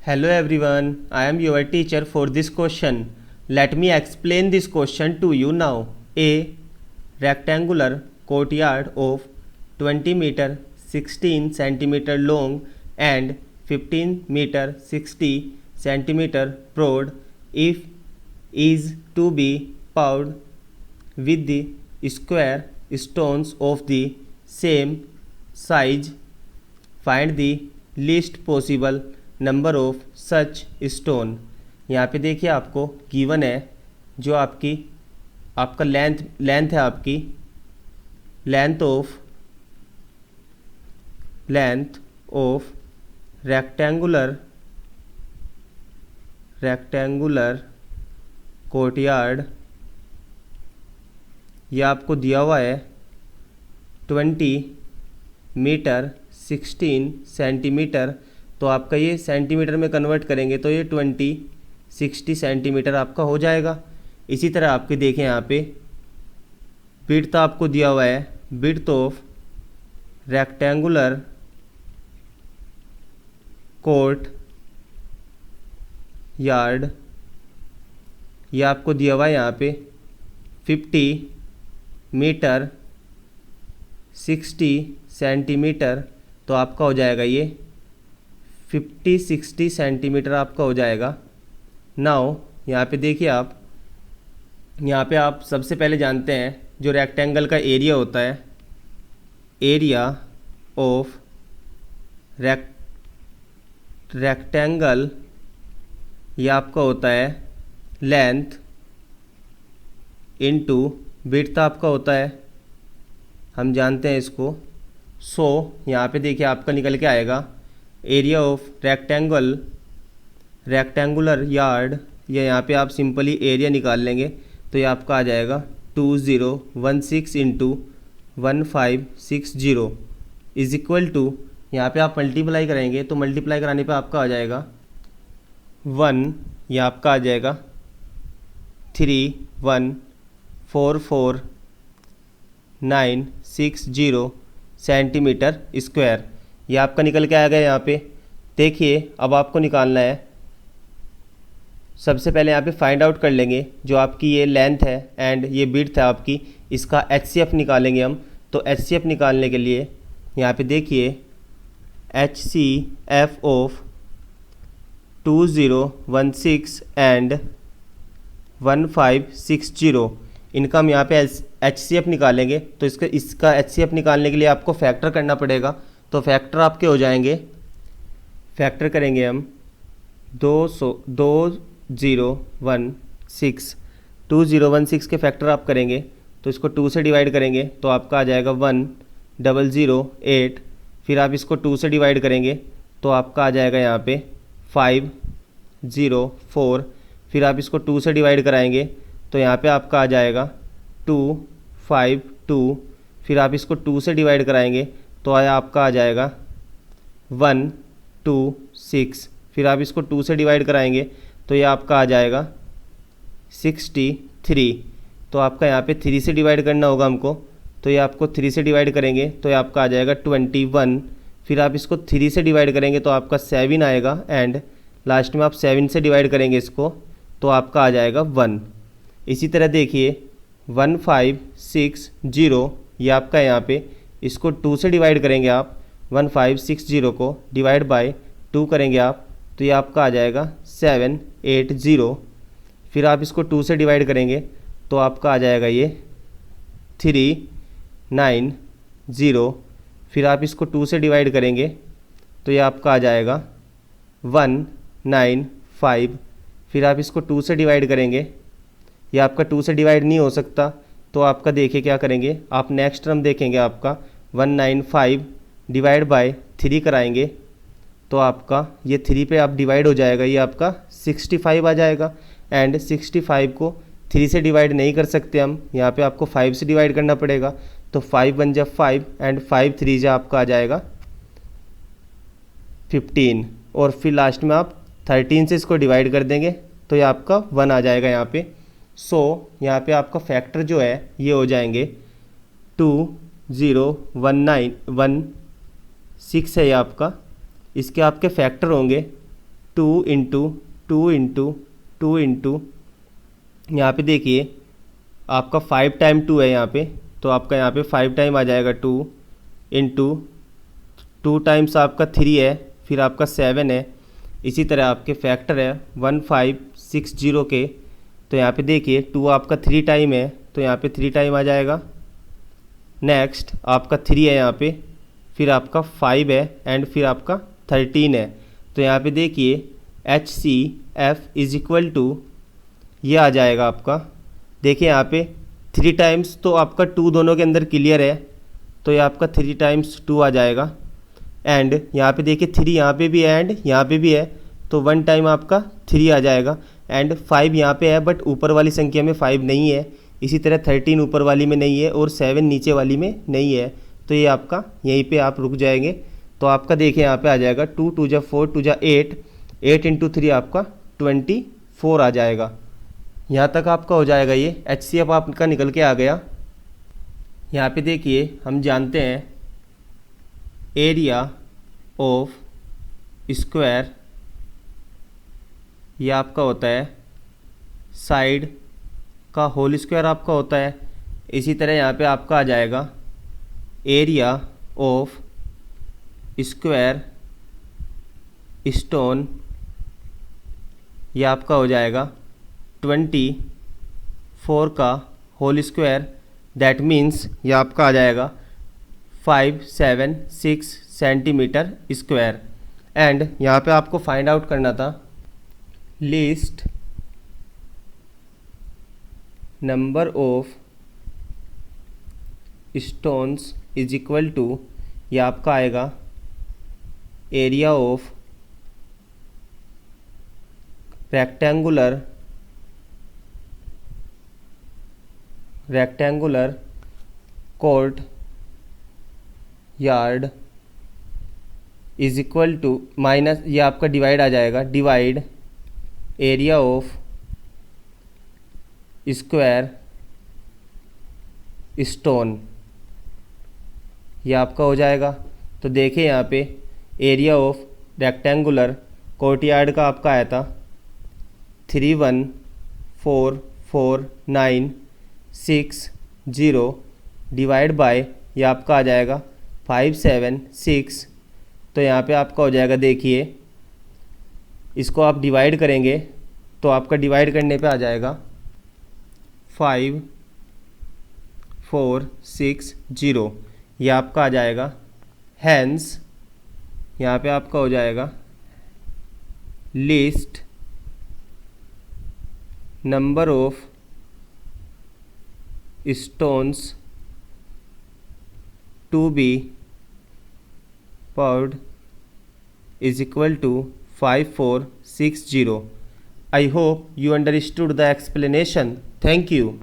Hello everyone, I am your teacher for this question. Let me explain this question to you now. A rectangular courtyard of 20 meter 16 centimeter long and 15 meter 60 centimeter broad if is to be paved with the square stones of the same size. Find the least possible number of such stone. यहाँ पे देखिए आपको given है जो आपका length है, आपकी length of rectangular courtyard, यह आपको दिया हुआ है 20 मीटर 16 सेंटीमीटर। तो आपका ये सेंटीमीटर में कन्वर्ट करेंगे तो ये 60 सेंटीमीटर आपका हो जाएगा। इसी तरह आपके देखें यहाँ पे विड्थ आपको दिया हुआ है, width of rectangular court yard, ये आपको दिया हुआ है यहाँ पे 50 मीटर 60 सेंटीमीटर। तो आपका हो जाएगा ये 50-60 सेंटीमीटर आपका हो जाएगा। नाउ यहाँ पे देखिए यहाँ पे आप सबसे पहले जानते हैं जो रेक्टेंगल का एरिया होता है, एरिया ऑफ रेक्टेंगल, ये आपका होता है लेंथ इनटू विड्थ आपका होता है, हम जानते हैं इसको। सो यहाँ पे देखिए आपका निकल के आएगा एरिया ऑफ रेक्टेंगुलर यार्ड, या यहाँ पे आप सिंपली एरिया निकाल लेंगे तो ये आपका आ जाएगा 2016 इंटू 1560 इज इक्वल टू, यहाँ पे आप मल्टीप्लाई करेंगे तो मल्टीप्लाई कराने पे आपका आ जाएगा 1, ये आपका आ जाएगा 3144960 सेंटीमीटर स्क्वायर। ये आपका निकल के आएगा। यहाँ पे देखिए अब आपको निकालना है, सबसे पहले यहाँ पे फाइंड आउट कर लेंगे जो आपकी ये लेंथ है एंड ये विड्थ है आपकी, इसका HCF निकालेंगे हम। तो HCF निकालने के लिए यहाँ पे देखिए HCF ऑफ 2016 एंड 1560, इनका हम यहाँ पे HCF निकालेंगे। तो इसका HCF निकालने के लिए आपको फैक्टर करना पड़ेगा। तो फैक्टर आपके हो जाएंगे, फैक्टर करेंगे हम 2016 के फैक्टर आप करेंगे तो इसको 2 से डिवाइड करेंगे तो आपका आ जाएगा 1008। फिर आप इसको 2 से डिवाइड करेंगे तो आपका आ जाएगा यहाँ पे 504। फिर आप इसको 2 से डिवाइड कराएंगे तो यहाँ पे आपका आ जाएगा 252। फिर आप इसको 2 से डिवाइड कराएंगे तो आपका आ जाएगा 126। फिर आप इसको 2 से डिवाइड कराएंगे तो ये आपका आ जाएगा 63। तो आपका यहाँ पे 3 से डिवाइड करना होगा हमको, तो ये आपको 3 से डिवाइड करेंगे तो ये आपका आ जाएगा 21। फिर आप इसको 3 से डिवाइड करेंगे तो आपका 7 आएगा एंड लास्ट में आप 7 से डिवाइड करेंगे इसको तो आपका आ जाएगा 1। इसी तरह देखिए 1560, ये आपका यहाँ पे इसको 2 से डिवाइड करेंगे आप, 1560 को डिवाइड बाय 2 करेंगे आप तो ये आपका आ जाएगा 780। फिर आप इसको 2 से डिवाइड करेंगे तो आपका आ जाएगा ये 390। फिर आप इसको 2 से डिवाइड करेंगे तो ये आपका आ जाएगा 195। फिर आप इसको 2 से डिवाइड करेंगे, ये आपका 2 से डिवाइड नहीं हो सकता तो आपका देखिए क्या करेंगे, आप नेक्स्ट टर्म देखेंगे आपका 195 डिवाइड बाय 3 कराएंगे तो आपका ये 3 पे आप डिवाइड हो जाएगा, ये आपका 65 आ जाएगा। एंड 65 को 3 से डिवाइड नहीं कर सकते हम, यहाँ पे आपको 5 से डिवाइड करना पड़ेगा। तो 5 1 जा 5 एंड 5 3 जा आपका आ जाएगा 15। और फिर लास्ट में आप 13 से इसको डिवाइड कर देंगे तो ये आपका 1 आ जाएगा यहाँ पे। सो यहाँ पे आपका फैक्टर जो है ये हो जाएंगे 201916 है ये आपका, इसके आपके फैक्टर होंगे 2 इंटू 2 इंटू 2 इंटू, यहाँ पर देखिए आपका 5 टाइम 2 है यहाँ पे, तो आपका यहाँ पे 5 टाइम आ जाएगा 2 इंटू 2 टाइम्स आपका 3 है, फिर आपका 7 है। इसी तरह आपके फैक्टर है 1560 के, तो यहाँ पे देखिए 2 आपका 3 टाइम है, तो यहाँ पे 3 टाइम आ जाएगा। नेक्स्ट आपका 3 है यहाँ पे, फिर आपका 5 है एंड फिर आपका 13 है। तो यहाँ पे देखिए HCF इज इक्वल टू ये आ जाएगा आपका, देखिए यहाँ पे 3 टाइम्स तो आपका 2 दोनों के अंदर क्लियर है, तो ये आपका 3 टाइम्स 2 आ जाएगा। एंड यहाँ पे देखिए 3 यहाँ पे भी है एंड यहाँ पे भी है, तो 1 टाइम आपका 3 आ जाएगा। एंड 5 यहाँ पे है बट ऊपर वाली संख्या में 5 नहीं है, इसी तरह 13 ऊपर वाली में नहीं है और 7 नीचे वाली में नहीं है, तो ये आपका यहीं पे आप रुक जाएंगे। तो आपका देखिए यहाँ पे आ जाएगा 2 2 जा 4 2 जा 8, 8 इंटू 3 आपका 24 आ जाएगा। यहाँ तक आपका हो जाएगा, ये HCF आपका निकल के आ गया। यहाँ पे देखिए हम जानते हैं एरिया ऑफ स्क्वायर, ये आपका होता है साइड का होल स्क्वायर आपका होता है। इसी तरह यहाँ पे आपका आ जाएगा एरिया ऑफ स्क्वायर स्टोन, ये आपका हो जाएगा 24 का होल स्क्वायर, दैट मीन्स ये आपका आ जाएगा 576 सेंटीमीटर स्क्वायर। एंड यहाँ पे आपको फाइंड आउट करना था least number of stones is equal to, ये आपका आएगा area of rectangular courtyard is equal to minus, ये आपका डिवाइड आ जाएगा, divide area of square stone, ये आपका हो जाएगा। तो देखिए यहाँ पे एरिया ऑफ रेक्टेंगुलर कोर्टयार्ड का आपका आया था 3144960 डिवाइड बाय, ये आपका आ जाएगा 576। तो यहाँ पे आपका हो जाएगा, देखिए इसको आप डिवाइड करेंगे तो आपका डिवाइड करने पे आ जाएगा 5460, ये आपका आ जाएगा। हैंस यहाँ पे आपका हो जाएगा least number of stones to be poured is equal to 5460. I hope you understood the explanation. Thank you.